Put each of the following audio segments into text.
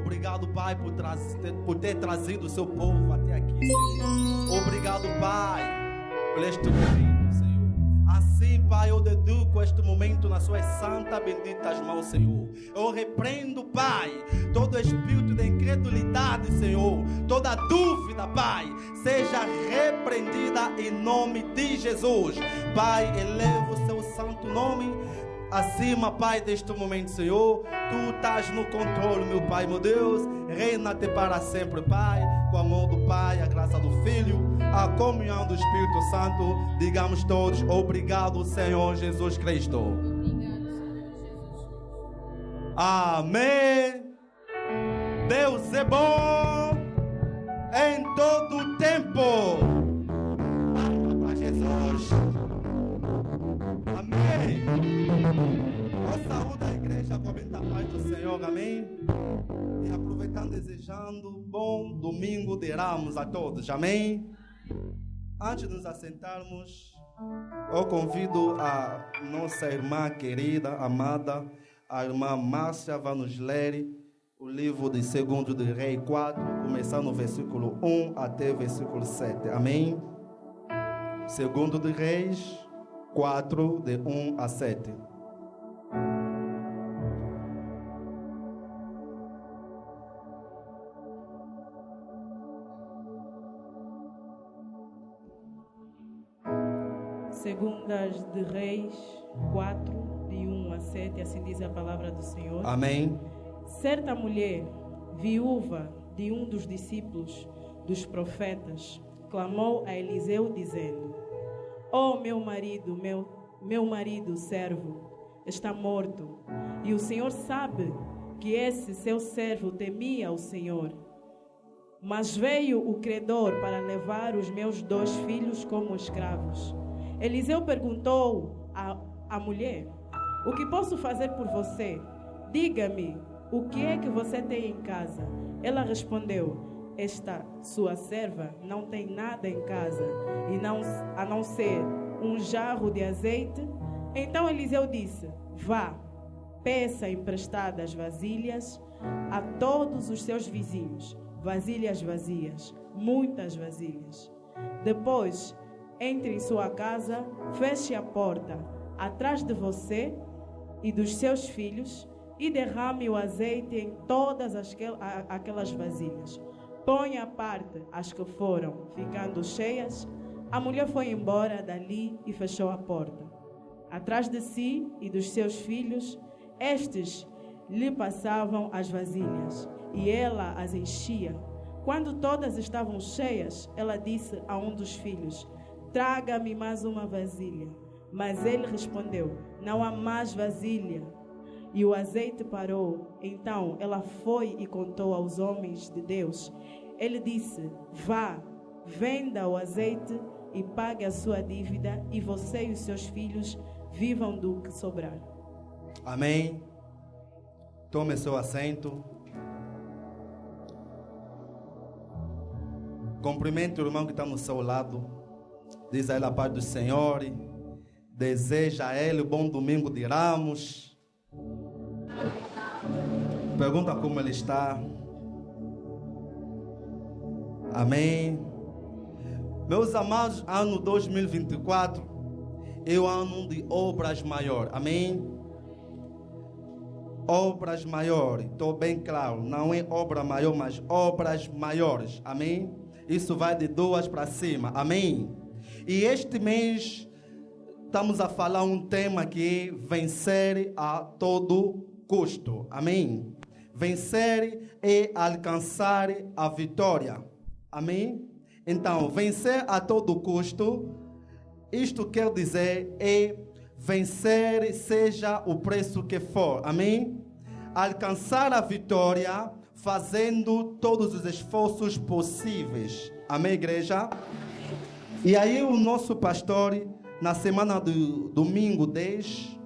Obrigado, Pai, por ter trazido o seu povo até aqui, Senhor. Obrigado, Pai, por este momento, Senhor. Assim, Pai, eu dedico este momento nas suas santas, benditas mãos, Senhor. Eu repreendo, Pai, todo espírito de incredulidade, Senhor. Toda dúvida, Pai, seja repreendida em nome de Jesus. Pai, eleva o seu santo nome acima, Pai, deste momento, Senhor. Tu estás no controle, meu Pai, meu Deus. Reina-te para sempre, Pai, com a mão do Pai, a graça do Filho, a comunhão do Espírito Santo. Digamos todos, obrigado, Senhor Jesus Cristo. Obrigado, Senhor Jesus. Amém. Deus é bom em todo o tempo. Para Jesus. Amém. A saúde da igreja, comenta a paz do Senhor, amém. E aproveitando, desejando bom domingo de Ramos a todos, amém. Antes de nos assentarmos, eu convido a nossa irmã querida, amada, a irmã Márcia, vai nos ler o livro de 2 de Reis 4, começando no versículo 1 até o versículo 7, amém. 2 de Reis 4, de 1 a 7. Segundas de Reis 4, de 1 a 7, assim diz a palavra do Senhor. Amém. Certa mulher, viúva de um dos discípulos dos profetas, clamou a Eliseu dizendo: "Ó meu marido, meu marido servo, está morto, e o Senhor sabe que esse seu servo temia o Senhor. Mas veio o credor para levar os meus 2 filhos como escravos." Eliseu perguntou à mulher: "O que posso fazer por você? Diga-me, o que é que você tem em casa?" Ela respondeu: "Esta sua serva não tem nada em casa, a não ser um jarro de azeite." Então Eliseu disse: "Vá, peça emprestadas vasilhas a todos os seus vizinhos, vasilhas vazias, muitas vasilhas. Depois, entre em sua casa, feche a porta atrás de você e dos seus filhos e derrame o azeite em todas aquelas vasilhas. Põe à parte as que foram ficando cheias." A mulher foi embora dali e fechou a porta atrás de si e dos seus filhos. Estes lhe passavam as vasilhas e ela as enchia. Quando todas estavam cheias, ela disse a um dos filhos: "Traga-me mais uma vasilha." Mas ele respondeu: "Não há mais vasilha." E o azeite parou. Então ela foi e contou aos homens de Deus. Ele disse: "Vá, venda o azeite e pague a sua dívida, e você e os seus filhos vivam do que sobrar." Amém. Tome seu assento. Cumprimente o irmão que está no seu lado. Diz a ele a paz do Senhor. Deseja a ele bom domingo de Ramos. Pergunta como ele está. Amém. Meus amados, ano 2024 é o ano de obras maiores. Amém. Obras maiores. Estou bem claro. Não é obra maior, mas obras maiores. Amém. Isso vai de 2 para cima. Amém. E este mês estamos a falar um tema que é vencer a todo custo. Amém. Vencer é alcançar a vitória. Amém. Então, vencer a todo custo, isto quer dizer é vencer seja o preço que for. Amém. Alcançar a vitória fazendo todos os esforços possíveis. Amém, igreja? E aí o nosso pastor, na semana do domingo 10,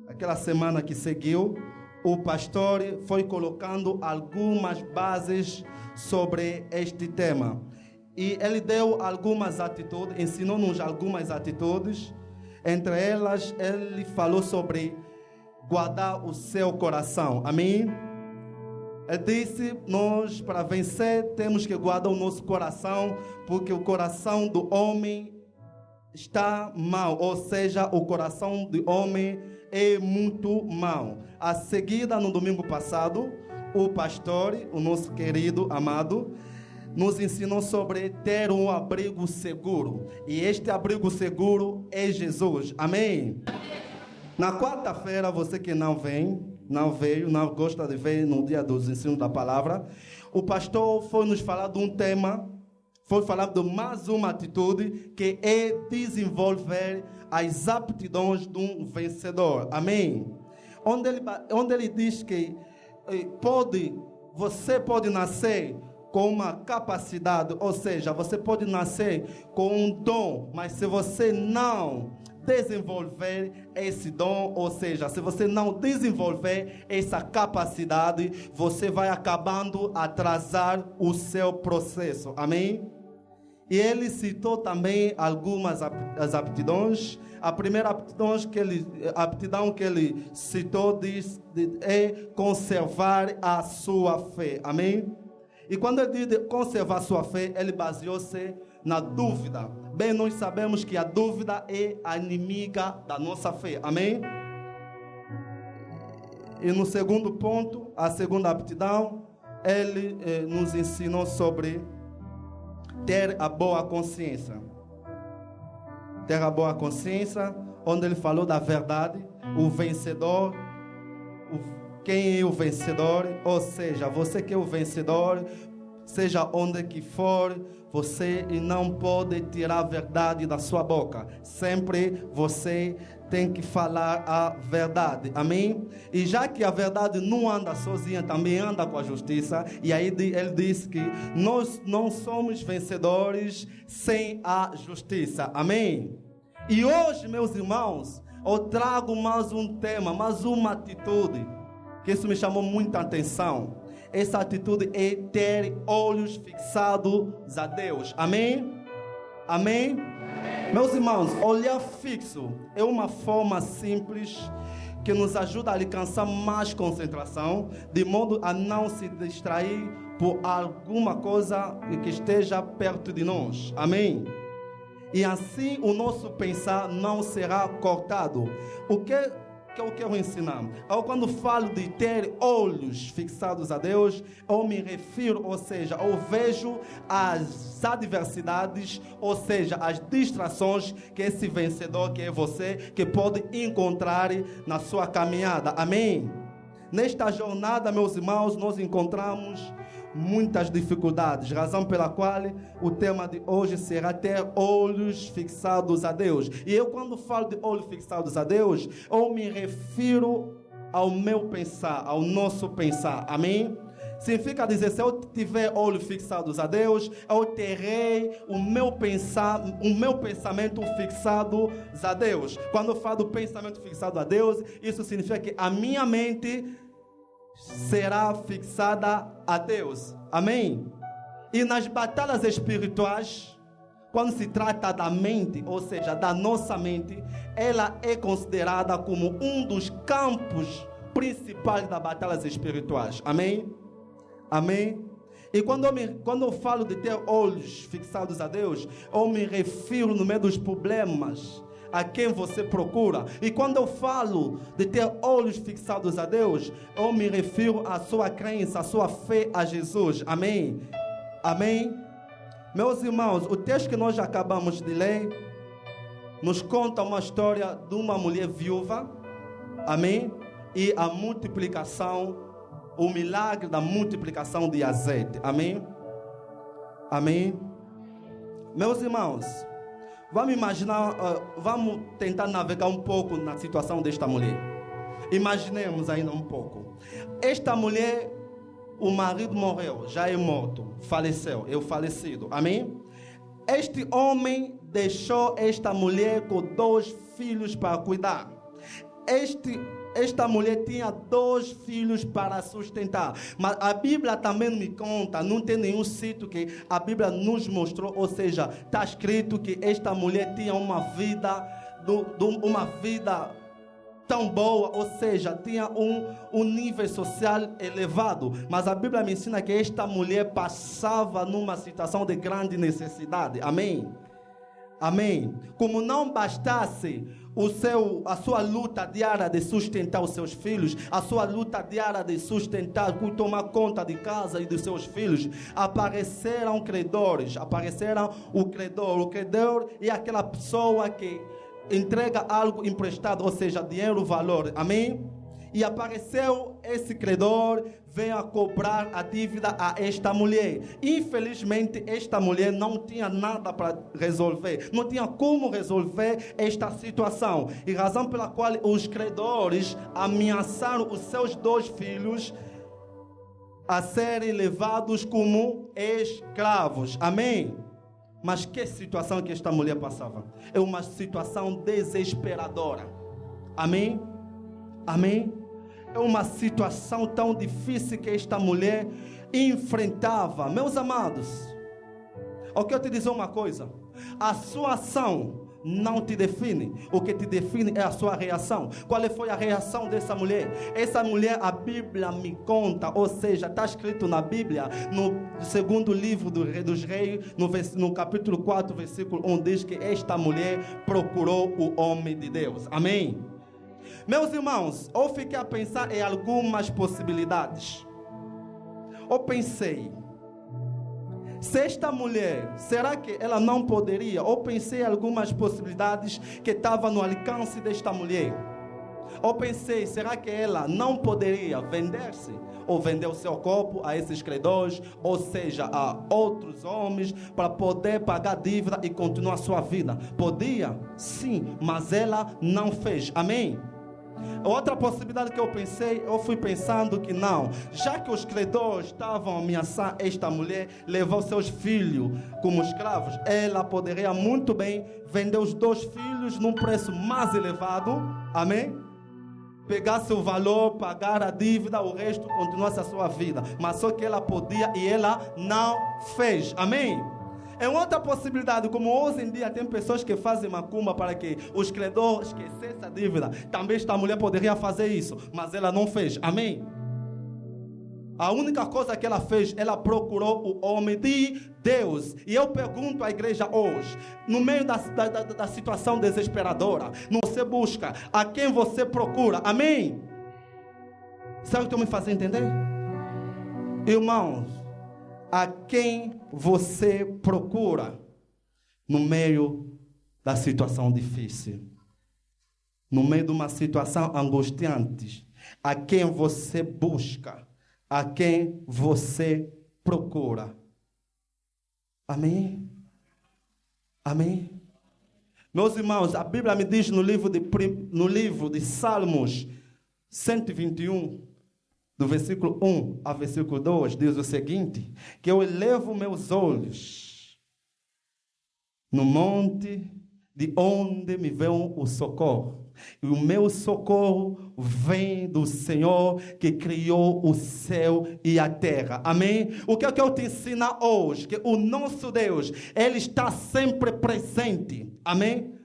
aquela semana que seguiu, o pastor foi colocando algumas bases sobre este tema. E ele deu algumas atitudes, ensinou-nos algumas atitudes. Entre elas, ele falou sobre guardar o seu coração. Amém? Ele disse, nós para vencer temos que guardar o nosso coração, porque o coração do homem está mau, ou seja, o coração do homem é muito mau. A seguida, no domingo passado, o pastor, o nosso querido, amado, nos ensinou sobre ter um abrigo seguro. E este abrigo seguro é Jesus. Amém? Na quarta-feira, você que não veio, não gosta de ver no dia dos ensinos da palavra, o pastor foi nos falar de um tema, foi falar de mais uma atitude, que é desenvolver as aptidões de um vencedor. Amém? Onde ele diz que você pode nascer com uma capacidade, ou seja, você pode nascer com um dom, mas se você não desenvolver esse dom, ou seja, se você não desenvolver essa capacidade, você vai acabando atrasar o seu processo. Amém? E ele citou também algumas as aptidões. A primeira aptidão que ele citou é conservar a sua fé. Amém? E quando ele diz conservar a sua fé, ele baseou-se na dúvida. Bem, nós sabemos que a dúvida é a inimiga da nossa fé. Amém? E no segundo ponto, a segunda aptidão, ele nos ensinou sobre ter a boa consciência. Ter a boa consciência, onde ele falou da verdade, o vencedor. Quem é o vencedor? Ou seja, você que é o vencedor, seja onde que for, você não pode tirar a verdade da sua boca. Sempre você tem que falar a verdade. Amém? E já que a verdade não anda sozinha, também anda com a justiça. E aí ele diz que nós não somos vencedores sem a justiça. Amém? E hoje, meus irmãos, eu trago mais um tema, mais uma atitude, que isso me chamou muita atenção. Essa atitude é ter olhos fixados a Deus. Amém? Amém? Meus irmãos, olhar fixo é uma forma simples que nos ajuda a alcançar mais concentração, de modo a não se distrair por alguma coisa que esteja perto de nós. Amém? E assim o nosso pensar não será cortado. O que eu quero ensinar? Quando falo de ter olhos fixados a Deus, eu me refiro, ou seja, eu vejo as adversidades, ou seja, as distrações que esse vencedor, que é você, que pode encontrar na sua caminhada. Amém? Nesta jornada, meus irmãos, nós encontramos muitas dificuldades, razão pela qual o tema de hoje será ter olhos fixados a Deus. E eu, quando falo de olhos fixados a Deus, eu me refiro ao meu pensar, ao nosso pensar. Amém? Significa dizer, se eu tiver olhos fixados a Deus, eu terei o meu pensamento fixado a Deus. Quando eu falo do pensamento fixado a Deus, isso significa que a minha mente será fixada a Deus. Amém? E nas batalhas espirituais, quando se trata da mente, ou seja, da nossa mente, ela é considerada como um dos campos principais das batalhas espirituais. Amém? Amém? E quando eu falo de ter olhos fixados a Deus, eu me refiro no meio dos problemas a quem você procura. E quando eu falo de ter olhos fixados a Deus, eu me refiro à sua crença, à sua fé a Jesus. Amém? Amém? Meus irmãos, o texto que nós acabamos de ler nos conta uma história de uma mulher viúva. Amém? E a multiplicação, o milagre da multiplicação de azeite. Amém? Amém? Meus irmãos, vamos imaginar, vamos tentar navegar um pouco na situação desta mulher. Imaginemos ainda um pouco. Esta mulher, o marido morreu, já é morto, faleceu, é o falecido. Amém? Este homem deixou esta mulher com 2 filhos para cuidar. Esta mulher tinha 2 filhos para sustentar. Mas a Bíblia também me conta, não tem nenhum sítio que a Bíblia nos mostrou, ou seja, está escrito que esta mulher tinha uma vida tão boa, ou seja, tinha um nível social elevado. Mas a Bíblia me ensina que esta mulher passava numa situação de grande necessidade. Amém? Amém. Como não bastasse a sua luta diária de sustentar os seus filhos, a sua luta diária de sustentar, tomar conta de casa e dos seus filhos, apareceram credores, o credor é aquela pessoa que entrega algo emprestado, ou seja, dinheiro, valor, amém? E apareceu esse credor, veio a cobrar a dívida a esta mulher. Infelizmente, esta mulher não tinha nada para resolver, não tinha como resolver esta situação. E razão pela qual os credores ameaçaram os seus 2 filhos a serem levados como escravos. Amém? Mas que situação que esta mulher passava? É uma situação desesperadora. Amém? Amém? É uma situação tão difícil que esta mulher enfrentava. Meus amados, eu quero te dizer uma coisa. A sua ação não te define. O que te define é a sua reação. Qual foi a reação dessa mulher? Essa mulher, a Bíblia me conta, ou seja, está escrito na Bíblia, no 2º livro dos Reis, no capítulo 4, versículo 1, diz que esta mulher procurou o homem de Deus. Amém? Meus irmãos, eu fiquei a pensar em algumas possibilidades. Eu pensei, se esta mulher, será que ela não poderia? Eu pensei em algumas possibilidades que estavam no alcance desta mulher. Eu pensei, será que ela não poderia vender-se? Ou vender o seu corpo a esses credores, ou seja, a outros homens, para poder pagar dívida e continuar a sua vida? Podia? Sim, mas ela não fez. Amém? Outra possibilidade que eu pensei, eu fui pensando que não, já que os credores estavam ameaçando esta mulher, levar os seus filhos como escravos, ela poderia muito bem vender os 2 filhos num preço mais elevado, amém? Pegar seu valor, pagar a dívida, o resto continuasse a sua vida. Mas só que ela podia e ela não fez, amém? É outra possibilidade, como hoje em dia tem pessoas que fazem macumba para que os credores esquecessem a dívida. Também esta mulher poderia fazer isso, mas ela não fez. Amém? A única coisa que ela fez, ela procurou o homem de Deus. E eu pergunto à igreja hoje, no meio da situação desesperadora, você busca a quem você procura. Amém? Sabe o que eu me fazer entender? Irmãos, a quem você procura no meio da situação difícil, no meio de uma situação angustiante, a quem você busca, a quem você procura. Amém? Amém? Meus irmãos, a Bíblia me diz no livro de Salmos 121, do versículo 1 ao versículo 2, diz o seguinte, que eu elevo meus olhos no monte de onde me vem o socorro. E o meu socorro vem do Senhor que criou o céu e a terra. Amém? O que é que eu te ensino hoje? Que o nosso Deus, Ele está sempre presente. Amém?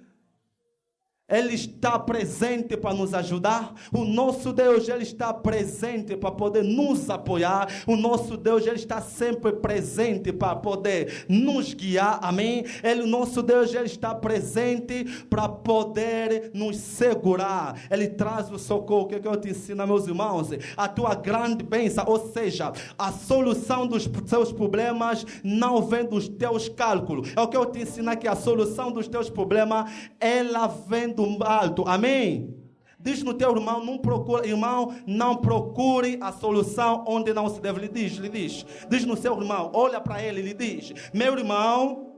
Ele está presente para nos ajudar. O nosso Deus, Ele está presente para poder nos apoiar. O nosso Deus, Ele está sempre presente para poder nos guiar. Amém? O nosso Deus, Ele está presente para poder nos segurar. Ele traz o socorro. O que eu te ensino, meus irmãos? A tua grande bênção, ou seja, a solução dos seus problemas não vem dos teus cálculos. É o que eu te ensino, que a solução dos teus problemas, ela vem do alto. Amém? Diz no teu irmão, não procure a solução onde não se deve. Lhe diz. Diz no seu irmão, olha para ele e lhe diz, meu irmão,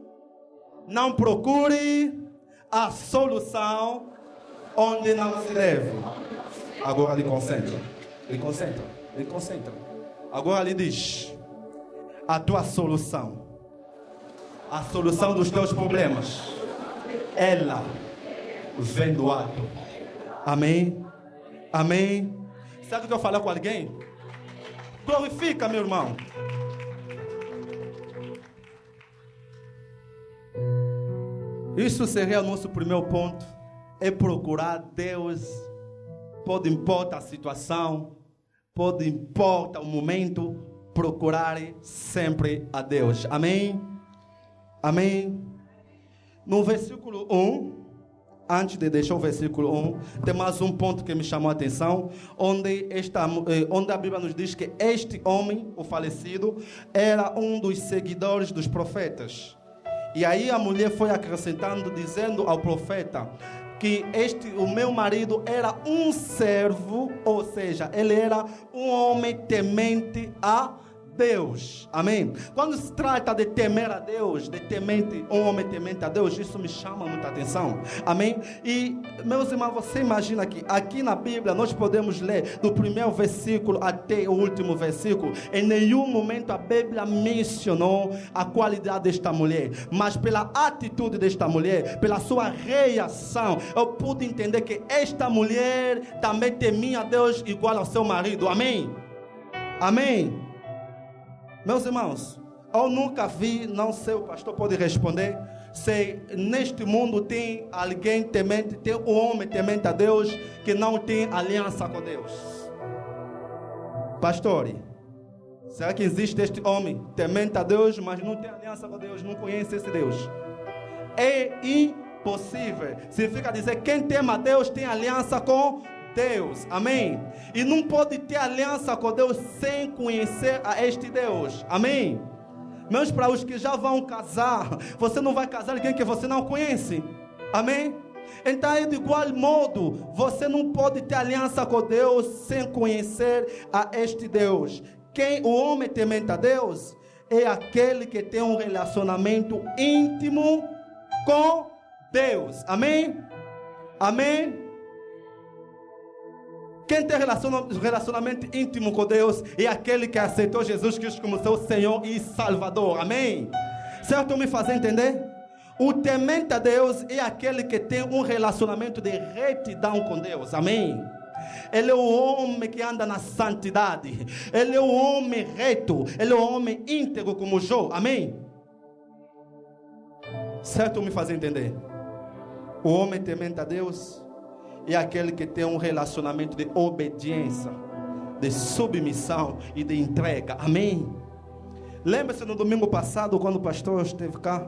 não procure a solução onde não se deve. Agora lhe concentra. Agora lhe diz, a tua solução, a solução dos teus problemas, ela vem do alto. Amém? Amém? Sabe o que eu falei com alguém? Glorifica, meu irmão. Isso seria o nosso primeiro ponto. É procurar Deus pode importar a situação, pode importar o momento, procurar sempre a Deus. Amém? Amém? No versículo 1, antes de deixar o versículo 1, tem mais um ponto que me chamou a atenção, onde a Bíblia nos diz que este homem, o falecido, era um dos seguidores dos profetas. E aí a mulher foi acrescentando, dizendo ao profeta que o meu marido era um servo, ou seja, ele era um homem temente a Deus. Amém? Quando se trata de temer a Deus, um homem temente a Deus, isso me chama muita atenção. Amém? E, meus irmãos, você imagina que aqui na Bíblia nós podemos ler do primeiro versículo até o último versículo. Em nenhum momento a Bíblia mencionou a qualidade desta mulher, mas pela atitude desta mulher, pela sua reação, eu pude entender que esta mulher também temia a Deus igual ao seu marido. Amém? Amém? Meus irmãos, eu nunca vi, não sei, o pastor pode responder, se neste mundo tem alguém temente, tem um homem temente a Deus que não tem aliança com Deus. Pastor, será que existe este homem temente a Deus, mas não tem aliança com Deus, não conhece esse Deus? É impossível. Significa dizer, quem teme a Deus tem aliança com Deus, amém? E não pode ter aliança com Deus sem conhecer a este Deus, amém? Mas para os que já vão casar, você não vai casar alguém que você não conhece, amém? Então, de igual modo, você não pode ter aliança com Deus sem conhecer a este Deus. O homem temente a Deus é aquele que tem um relacionamento íntimo com Deus, amém? Amém? Quem tem relacionamento íntimo com Deus é aquele que aceitou Jesus Cristo como seu Senhor e Salvador. Amém? Certo? Me fazer entender? O temente a Deus é aquele que tem um relacionamento de retidão com Deus. Amém? Ele é o homem que anda na santidade. Ele é o homem reto. Ele é o homem íntegro como Jó. Amém? Certo? Me fazer entender? O homem temente a Deus é aquele que tem um relacionamento de obediência, de submissão e de entrega. Amém? Lembra-se no domingo passado, quando o pastor esteve cá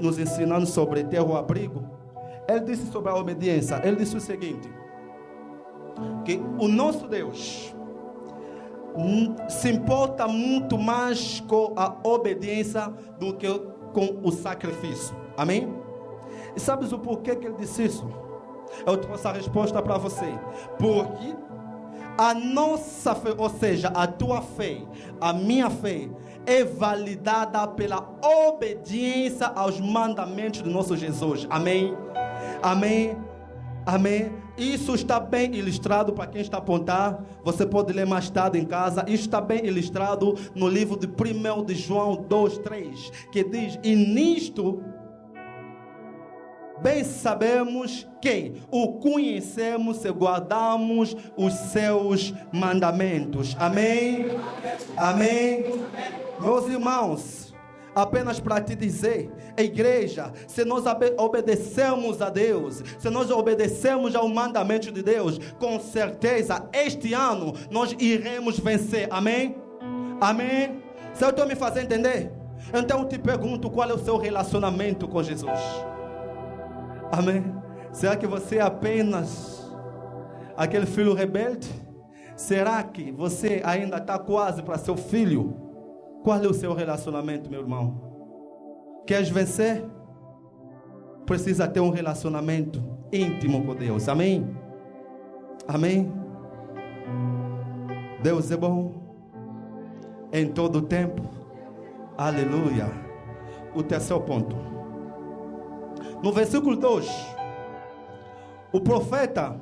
nos ensinando sobre ter o abrigo? Ele disse sobre a obediência. Ele disse o seguinte, que o nosso Deus se importa muito mais com a obediência do que com o sacrifício. Amém? E sabes o porquê que ele disse isso? Eu trouxe a resposta para você. Porque a nossa fé, ou seja, a tua fé, a minha fé, é validada pela obediência aos mandamentos do nosso Jesus. Amém? Amém? Amém? Isso está bem ilustrado para quem está a apontar. Você pode ler mais tarde em casa. Isso está bem ilustrado no livro de 1 de João 2:3, que diz: e nisto bem sabemos que o conhecemos e guardamos os seus mandamentos. Amém? Amém? Meus irmãos, apenas para te dizer, a igreja, se nós obedecemos a Deus, se nós obedecemos ao mandamento de Deus, com certeza este ano nós iremos vencer. Amém? Amém? Se eu estou me fazendo entender? Então eu te pergunto, qual é o seu relacionamento com Jesus? Amém? Será que você é apenas aquele filho rebelde? Será que você ainda está quase para ser filho? Qual é o seu relacionamento, meu irmão? Queres vencer? Precisa ter um relacionamento íntimo com Deus. Amém? Amém? Deus é bom em todo o tempo. Aleluia. O terceiro ponto. No versículo 2, o profeta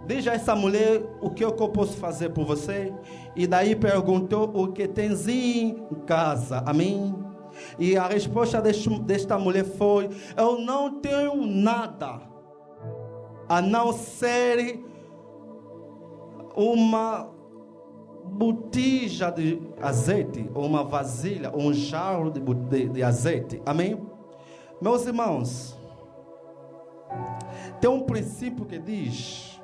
diz a essa mulher: o que eu posso fazer por você? E daí perguntou: o que tens em casa? Amém? E a resposta desta mulher foi: eu não tenho nada a não ser uma botija de azeite, ou uma vasilha, ou um jarro de azeite. Amém? Meus irmãos, tem um princípio que diz: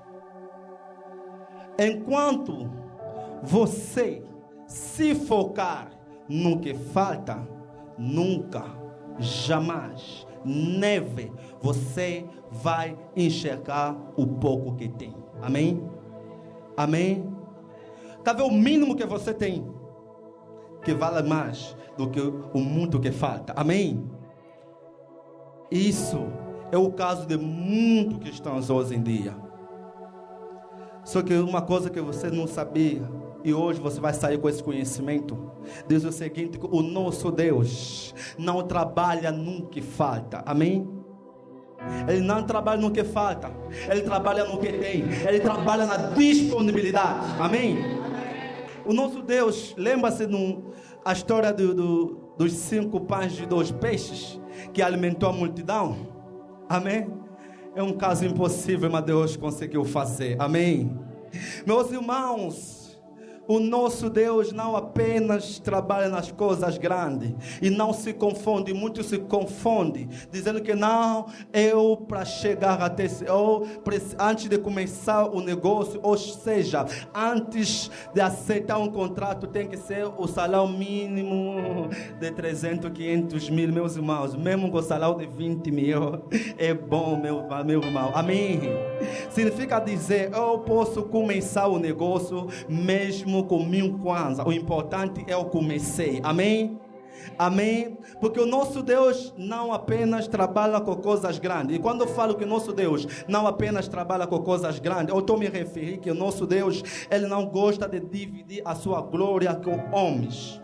enquanto você se focar no que falta, nunca, jamais, never, você vai enxergar o pouco que tem. Amém? Amém? Tá vendo o mínimo que você tem, que vale mais do que o muito que falta. Amém? Isso é o caso de muitos cristãos hoje em dia. Só que uma coisa que você não sabia, e hoje você vai sair com esse conhecimento, diz o seguinte: o nosso Deus não trabalha no que falta. Amém? Ele não trabalha no que falta, Ele trabalha no que tem, Ele trabalha na disponibilidade. Amém? O nosso Deus, lembra-se a história dos 5 pães e 2 peixes que alimentou a multidão? Amém? É um caso impossível, mas Deus conseguiu fazer. Amém? Meus irmãos, o nosso Deus não apenas trabalha nas coisas grandes e não se confunde. Muitos se confundem, dizendo que não, eu para chegar até, antes de começar o negócio, ou seja, antes de aceitar um contrato, tem que ser o salário mínimo de 300, 500 mil. Meus irmãos, mesmo com o salário de 20 mil, é bom, meu irmão. Amém? Significa dizer, eu posso começar o negócio mesmo com 1000 kwanza. O importante é o comecei. Amém? Amém? Porque o nosso Deus não apenas trabalha com coisas grandes. E quando eu falo que o nosso Deus não apenas trabalha com coisas grandes, eu estou me referindo que o nosso Deus, Ele não gosta de dividir a sua glória com homens.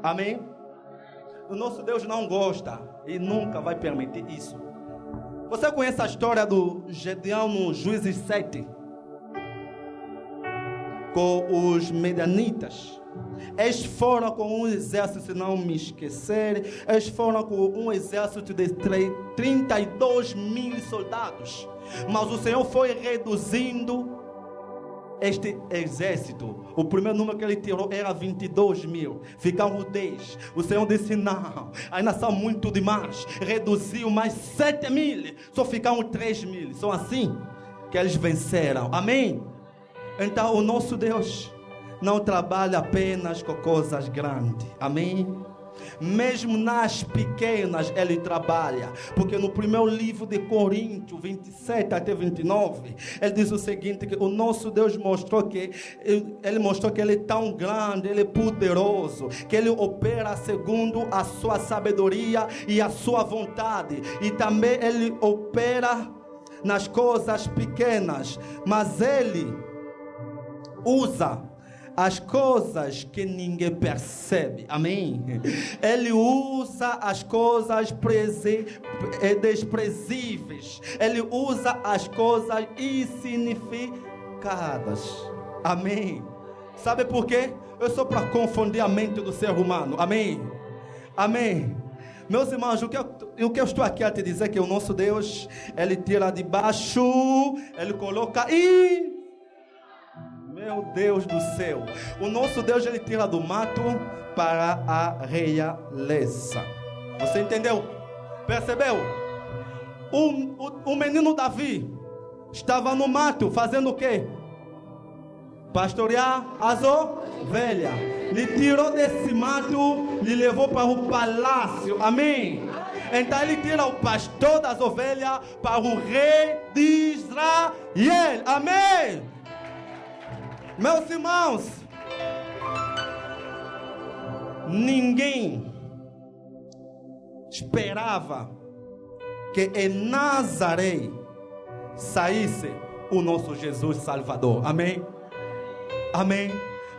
Amém? O nosso Deus não gosta e nunca vai permitir isso. Você conhece a história do Gedeão no Juízes 7? Com os medianitas. Eles foram com um exército, se não me esquecer, eles foram com um exército de 32 mil soldados. Mas o Senhor foi reduzindo este exército. O primeiro número que ele tirou era 22 mil. Ficaram 10. O Senhor disse: não, ainda são muito demais. Reduziu mais 7 mil. Só ficaram 3 mil. São assim que eles venceram. Amém? Então o nosso Deus não trabalha apenas com coisas grandes. Amém? Mesmo nas pequenas Ele trabalha. Porque no primeiro livro de Coríntios 27 até 29, Ele diz o seguinte: que o nosso Deus mostrou que Ele é tão grande, Ele é poderoso, que Ele opera segundo a sua sabedoria e a sua vontade. E também Ele opera nas coisas pequenas. Mas Ele usa as coisas que ninguém percebe. Amém? Ele usa as coisas desprezíveis. Ele usa as coisas insignificadas. Amém? Sabe por quê? Eu sou para confundir a mente do ser humano. Amém? Amém? Meus irmãos, o que eu estou aqui a te dizer é que o nosso Deus, Ele tira de baixo, Ele coloca e... Meu Deus do céu, o nosso Deus, Ele tira do mato para a realeza. Você entendeu? Percebeu? O menino Davi estava no mato fazendo o quê? Pastorear as ovelhas. Lhe tirou desse mato, lhe levou para o palácio. Amém? Então ele tira o pastor das ovelhas para o rei de Israel. Amém? Meus irmãos, ninguém esperava que em Nazaré saísse o nosso Jesus Salvador. Amém? Amém?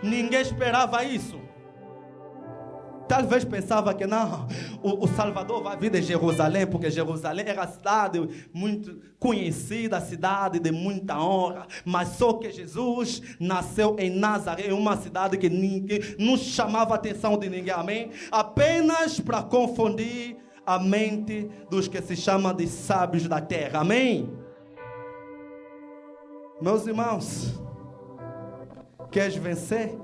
Ninguém esperava isso. Talvez pensava que não, o Salvador vai vir de Jerusalém, porque Jerusalém era a cidade muito conhecida, a cidade de muita honra. Mas só que Jesus nasceu em Nazaré, uma cidade que ninguém, não chamava a atenção de ninguém. Amém? Apenas para confundir a mente dos que se chamam de sábios da terra. Amém? Meus irmãos, queres vencer?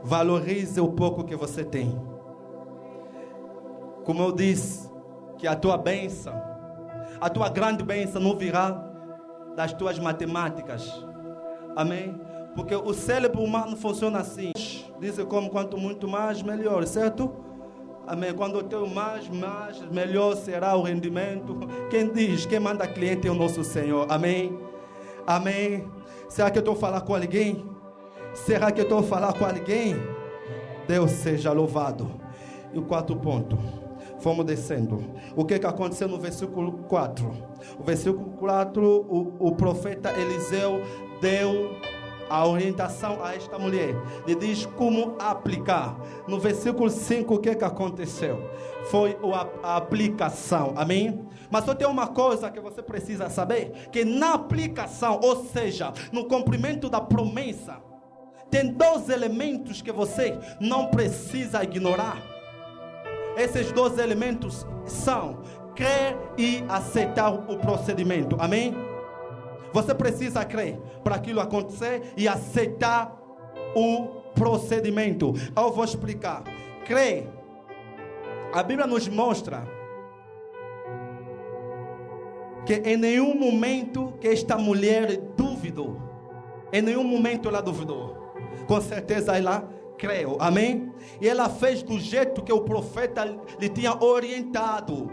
Valorize o pouco que você tem. Como eu disse, que a tua bênção, A tua grande bênção não virá das tuas matemáticas. Amém? Porque o cérebro humano funciona assim. Dizem como quanto muito mais, melhor, certo? Amém? Quando eu tenho mais, melhor será o rendimento. Quem diz, quem manda cliente é o nosso Senhor. Amém? Amém? Será que eu estou falando com alguém? Será que eu estou falando com alguém? Deus seja louvado. E o quarto ponto. Fomos descendo. O que aconteceu no versículo 4? O versículo 4, o profeta Eliseu deu a orientação a esta mulher. Ele diz como aplicar. No versículo 5, o que aconteceu? Foi a aplicação. Amém? Mas só tem uma coisa que você precisa saber. Que na aplicação, ou seja, no cumprimento da promessa, tem 2 elementos que você não precisa ignorar. Esses 2 elementos são crer e aceitar o procedimento. Amém? Você precisa crer para aquilo acontecer e aceitar o procedimento. Eu vou explicar. Crer. A Bíblia nos mostra que em nenhum momento que esta mulher duvidou. Em nenhum momento ela duvidou. Com certeza ela creu. Amém? E ela fez do jeito que o profeta lhe tinha orientado.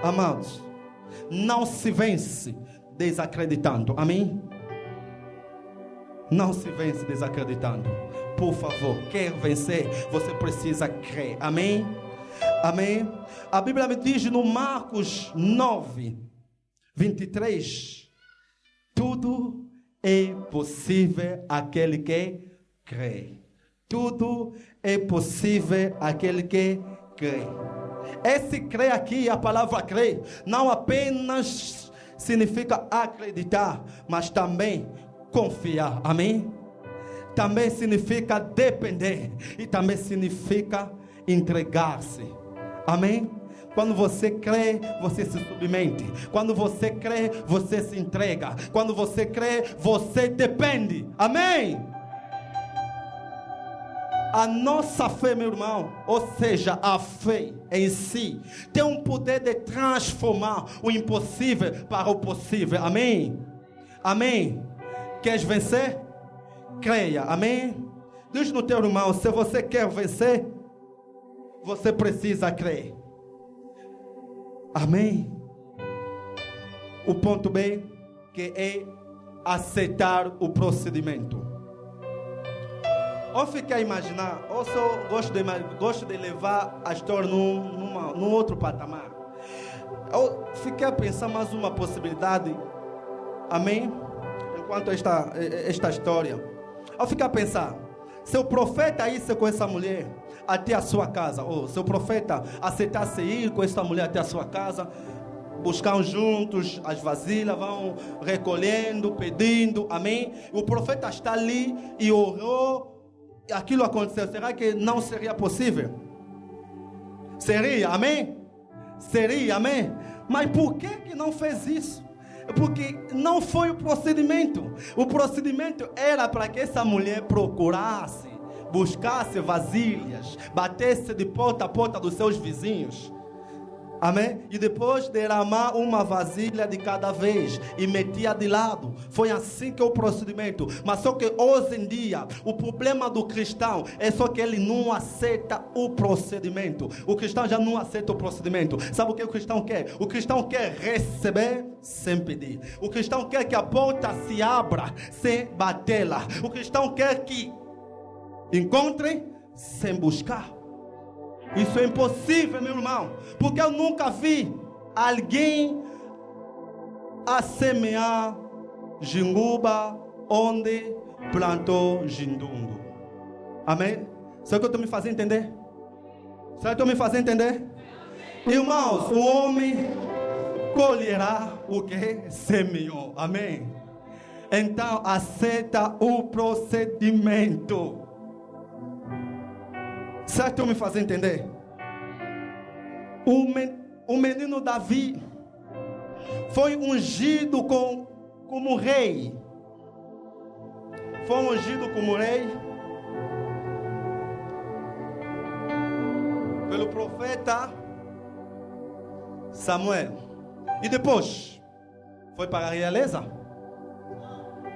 Amados, não se vence desacreditando. Amém? Não se vence desacreditando. Por favor, quer vencer, você precisa crer. Amém? Amém? A Bíblia me diz no Marcos 9, 23. Tudo é possível àquele que crê. Tudo é possível àquele que crê. Esse crer aqui, a palavra crer, não apenas significa acreditar, mas também confiar. Amém? Também significa depender. E também significa entregar-se. Amém? Quando você crê, você se submete. Quando você crê, você se entrega. Quando você crê, você depende. Amém? A nossa fé, meu irmão, ou seja, a fé em si, tem um poder de transformar o impossível para o possível. Amém? Amém? Queres vencer? Creia. Amém? Diz no teu irmão, se você quer vencer, você precisa crer. Amém? O ponto B, que é aceitar o procedimento. Ou ficar a imaginar, ou só gosto de levar a história num outro patamar. Eu fiquei a pensar mais uma possibilidade. Amém? Enquanto esta história. Eu fiquei a pensar, se o profeta ia com essa mulher até a sua casa, ou se o profeta aceitasse ir com essa mulher até a sua casa, buscam juntos as vasilhas, vão recolhendo, pedindo, amém? O profeta está ali e orou, aquilo aconteceu. Será que não seria possível? Seria, amém? Seria, amém? Mas por que não fez isso? Porque não foi o procedimento. O procedimento era para que essa mulher procurasse, buscasse vasilhas, batesse de porta a porta dos seus vizinhos. Amém? E depois derramar uma vasilha de cada vez e metia de lado. Foi assim que é o procedimento. Mas só que hoje em dia, o problema do cristão é só que ele não aceita o procedimento. O cristão já não aceita o procedimento. Sabe o que o cristão quer? O cristão quer receber sem pedir. O cristão quer que a porta se abra sem batê-la. O cristão quer que encontre sem buscar. Isso é impossível, meu irmão, porque eu nunca vi alguém a semear jinguba onde plantou jindungo. Amém? Será que eu estou me fazendo entender? Será que eu estou me fazendo entender? Irmãos, o homem colherá o que semeou. Amém? Então aceita o procedimento. Será que eu me fazer entender? O menino Davi foi ungido como rei. Foi ungido como rei pelo profeta Samuel. E depois? Foi para a realeza?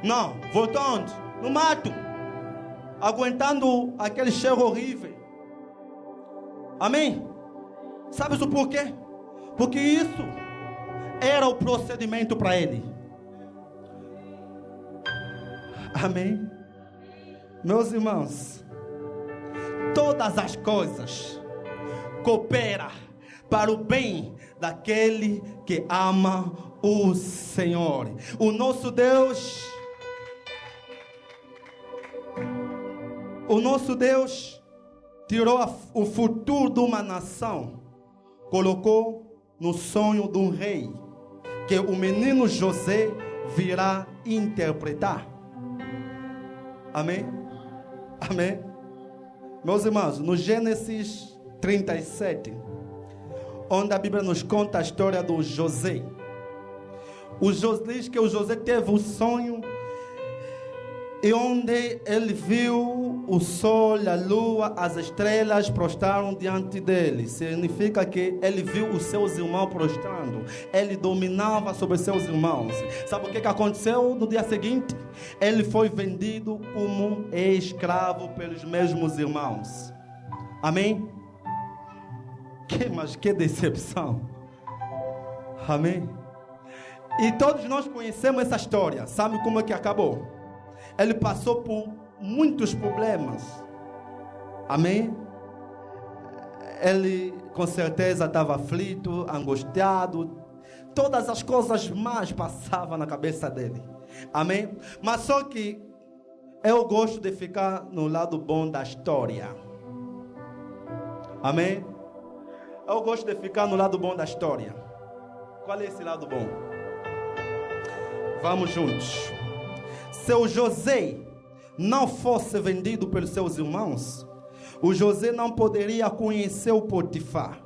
Não, voltou onde? No mato. Aguentando aquele cheiro horrível. Amém? Sabes o porquê? Porque isso era o procedimento para ele. Amém? Meus irmãos, todas as coisas cooperam para o bem daquele que ama o Senhor. O nosso Deus tirou o futuro de uma nação, colocou no sonho de um rei, que o menino José virá interpretar. Amém? Amém? Meus irmãos, no Gênesis 37, onde a Bíblia nos conta a história do José, diz que o José teve um sonho, e onde ele viu o sol, a lua, as estrelas prostraram diante dele. Significa que ele viu os seus irmãos prostrando. Ele dominava sobre seus irmãos. Sabe o que aconteceu no dia seguinte? Ele foi vendido como escravo pelos mesmos irmãos. Amém? Mas que decepção. Amém? E todos nós conhecemos essa história. Sabe como é que acabou? Ele passou por muitos problemas. Amém? Ele com certeza estava aflito, angustiado. Todas as coisas más passavam na cabeça dele. Amém? Mas só que eu gosto de ficar no lado bom da história. Amém? Eu gosto de ficar no lado bom da história. Qual é esse lado bom? Vamos juntos. Se o José não fosse vendido pelos seus irmãos, o José não poderia conhecer o Potifar.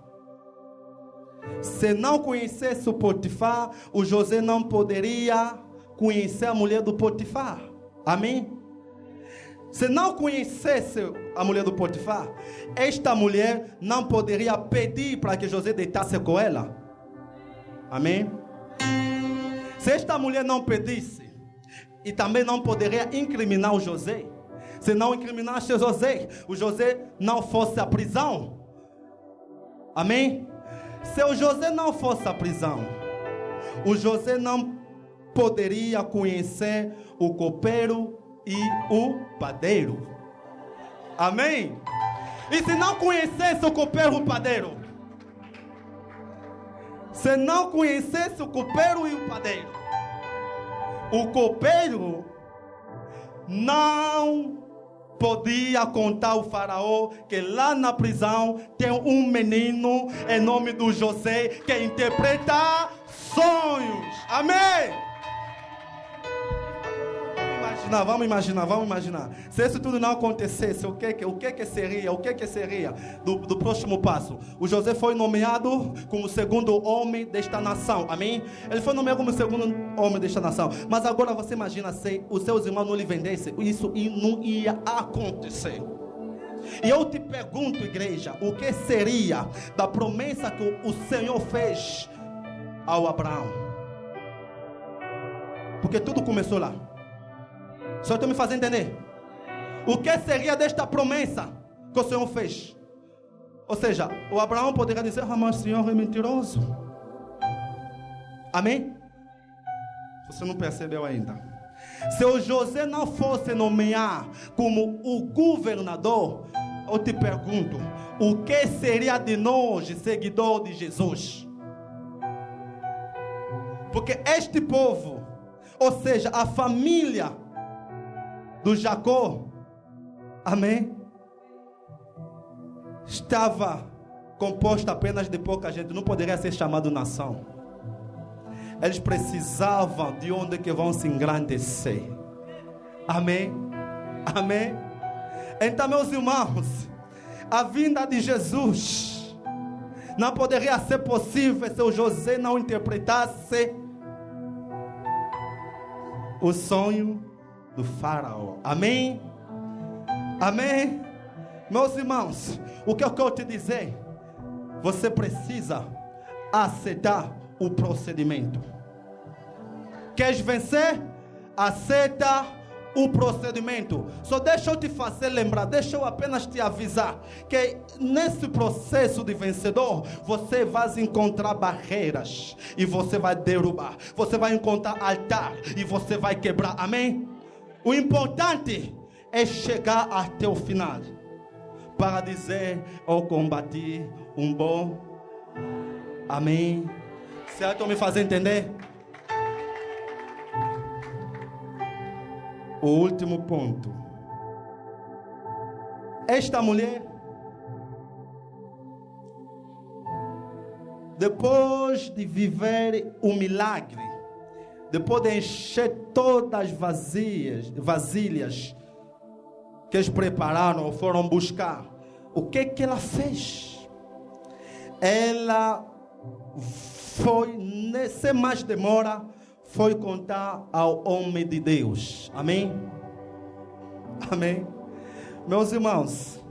Se não conhecesse o Potifar, o José não poderia conhecer a mulher do Potifar. Amém? Se não conhecesse a mulher do Potifar, esta mulher não poderia pedir para que José deitasse com ela. Amém? Se esta mulher não pedisse, e também não poderia incriminar o José. Se não incriminasse o José não fosse à prisão. Amém? Se o José não fosse à prisão, o José não poderia conhecer o copeiro e o padeiro. Amém? E se não conhecesse o copeiro e o padeiro? Se não conhecesse o copeiro e o padeiro, o copeiro não podia contar ao faraó que lá na prisão tem um menino em nome do José que interpreta sonhos. Amém? Vamos imaginar. Se isso tudo não acontecesse, o que seria do próximo passo? O José foi nomeado como o segundo homem desta nação. Amém? Ele foi nomeado como o segundo homem desta nação. Mas agora você imagina se os seus irmãos não lhe vendessem. Isso não ia acontecer. E eu te pergunto, igreja, o que seria da promessa que o Senhor fez ao Abraão? Porque tudo começou lá. Só estou me fazendo entender. O que seria desta promessa que o Senhor fez? Ou seja, o Abraão poderia dizer: ah, mas o Senhor é mentiroso. Amém? Você não percebeu ainda. Se o José não fosse nomear como o governador, eu te pergunto, o que seria de nós, seguidor de Jesus? Porque este povo, ou seja, a família do Jacó, amém, estava composta apenas de pouca gente, não poderia ser chamado nação. Eles precisavam de onde que vão se engrandecer. Amém? Amém? Então, meus irmãos, a vinda de Jesus não poderia ser possível se o José não interpretasse o sonho do faraó. Amém? Amém? Meus irmãos, o que eu quero te dizer? Você precisa aceitar o procedimento. Queres vencer? Aceita o procedimento. Só deixa eu te fazer lembrar, deixa eu apenas te avisar que nesse processo de vencedor você vai encontrar barreiras e você vai derrubar. Você vai encontrar altar e você vai quebrar. Amém? O importante é chegar até o final para dizer: eu combati um bom. Amém? Certo? Me fazer entender? O último ponto. Esta mulher, depois de viver o milagre, depois de encher todas as vasilhas que eles prepararam ou foram buscar, o que ela fez? Ela foi, sem mais demora, foi contar ao homem de Deus. Amém? Amém? Meus irmãos,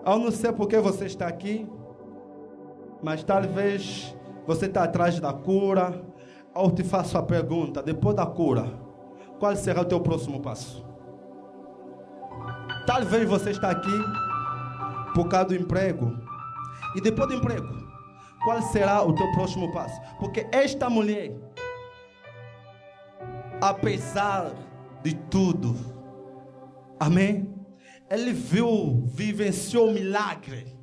eu não sei porque você está aqui, mas talvez você está atrás da cura. Eu te faço a pergunta: depois da cura, qual será o teu próximo passo? Talvez você está aqui por causa do emprego. E depois do emprego, qual será o teu próximo passo? Porque esta mulher, apesar de tudo, amém? Ele vivenciou o milagre.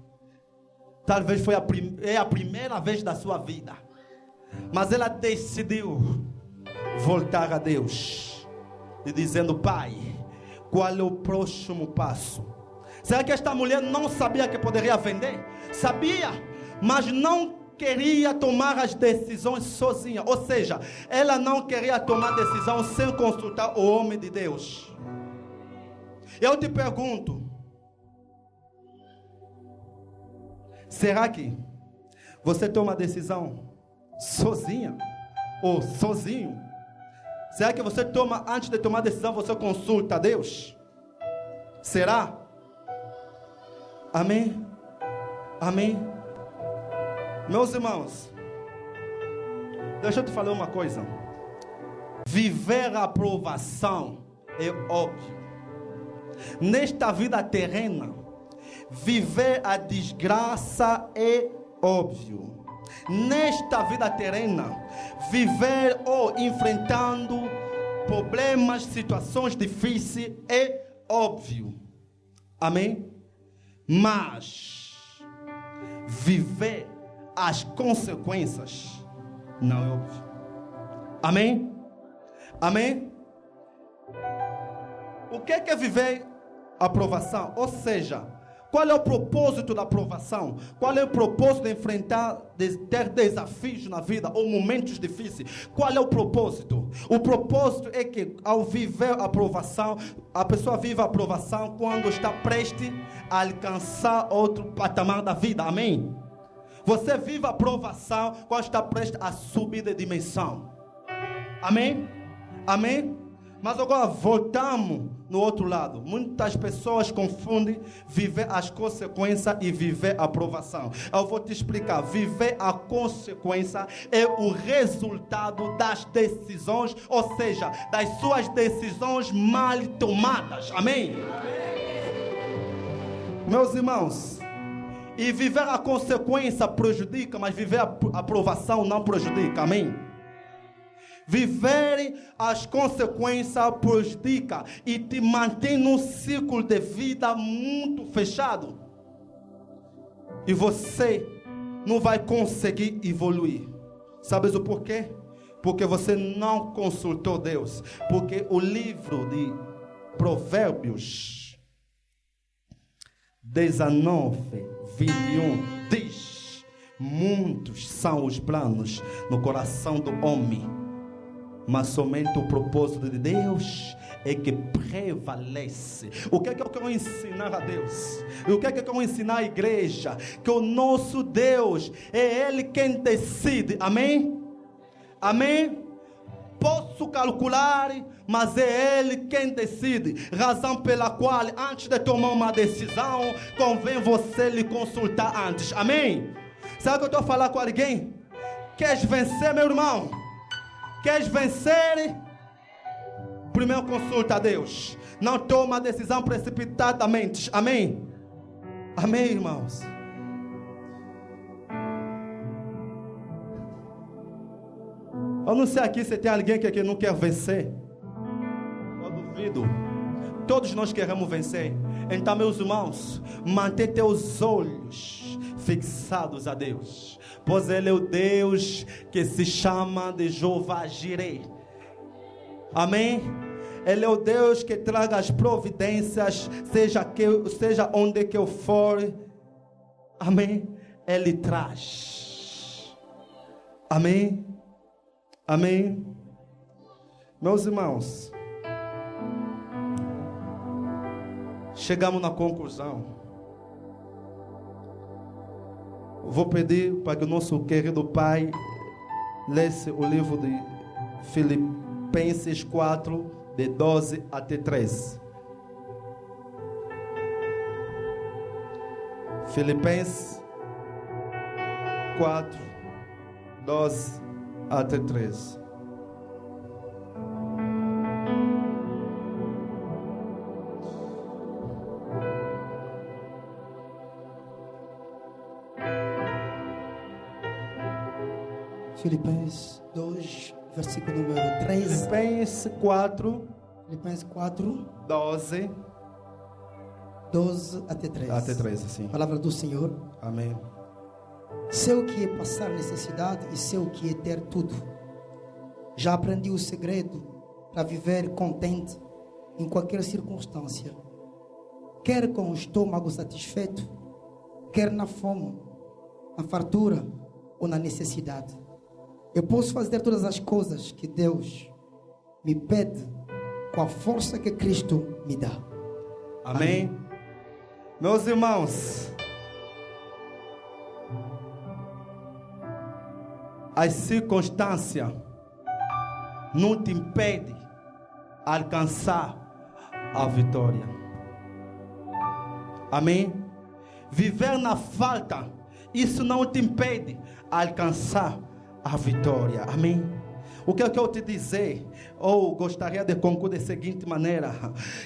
Talvez foi a primeira vez da sua vida. Mas ela decidiu voltar a Deus e dizendo: Pai, qual é o próximo passo? Será que esta mulher não sabia que poderia vender? Sabia, mas não queria tomar as decisões sozinha. Ou seja, ela não queria tomar decisão sem consultar o homem de Deus. Eu te pergunto: será que você toma decisão sozinha ou sozinho? Será que você toma, antes de tomar decisão, você consulta a Deus? Será? Amém? Amém? Meus irmãos, deixa eu te falar uma coisa. Viver a aprovação é óbvio. Nesta vida terrena, viver a desgraça é óbvio. Nesta vida terrena, viver ou enfrentando problemas, situações difíceis é óbvio. Amém? Mas viver as consequências não é óbvio. Amém? Amém? O que é viver a aprovação? Ou seja, qual é o propósito da aprovação? Qual é o propósito de enfrentar, de ter desafios na vida ou momentos difíceis? Qual é o propósito? O propósito é que ao viver a aprovação, a pessoa vive a aprovação quando está prestes a alcançar outro patamar da vida. Amém? Você vive a aprovação quando está prestes a subir de dimensão. Amém? Amém? Mas agora voltamos no outro lado. Muitas pessoas confundem viver as consequências e viver a aprovação. Eu vou te explicar. Viver a consequência é o resultado das decisões, ou seja, das suas decisões mal tomadas. Amém? Meus irmãos, e viver a consequência prejudica, mas viver a aprovação não prejudica. Amém? Viver as consequências prejudica e te mantém num ciclo de vida muito fechado. E você não vai conseguir evoluir. Sabes o porquê? Porque você não consultou Deus. Porque o livro de Provérbios 19, 21 diz: muitos são os planos no coração do homem, mas somente o propósito de Deus é que prevalece. O que é que eu quero ensinar a Deus? O que é que eu quero ensinar à igreja? Que o nosso Deus é Ele quem decide. Amém? Amém? Posso calcular, mas é Ele quem decide. Razão pela qual, antes de tomar uma decisão, convém você lhe consultar antes. Amém? Sabe o que eu estou a falar com alguém? Queres vencer, meu irmão? Queres vencer? Primeiro consulta a Deus. Não toma decisão precipitadamente. Amém? Amém, irmãos? Eu não sei aqui se tem alguém que não quer vencer. Eu duvido. Todos nós queremos vencer. Então, meus irmãos, mantenha teus olhos fixados a Deus, pois Ele é o Deus que se chama de Jeová Jireh. Amém? Ele é o Deus que traga as providências, seja onde que eu for. Amém? Ele traz. Amém? Amém? Meus irmãos, chegamos na conclusão. Vou pedir para que o nosso querido pai lesse o livro de Filipenses 4, de 12 até 13. Filipenses 4, 12 até 13. Filipenses 2, versículo número 13. Filipenses 4, Filipenses 4, 12 até 13. até 13, sim. Palavra do Senhor. Amém. Sei o que é passar necessidade e sei o que é ter tudo. Já aprendi o segredo para viver contente em qualquer circunstância. Quer com o estômago satisfeito, quer na fome, na fartura ou na necessidade. Eu posso fazer todas as coisas que Deus me pede com a força que Cristo me dá. Amém. Meus irmãos, as circunstâncias não te impedem alcançar a vitória. Amém? Viver na falta, isso não te impede alcançar a vitória. Amém? O que é que eu te dizer? Ou gostaria de concluir da seguinte maneira: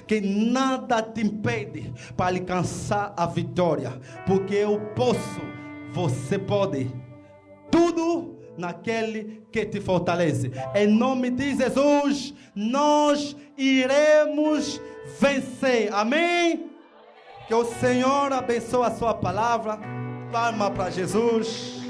que nada te impede para alcançar a vitória, porque eu posso, você pode, tudo naquele que te fortalece. Em nome de Jesus, nós iremos vencer. Amém? Que o Senhor abençoe a sua palavra. Palma para Jesus.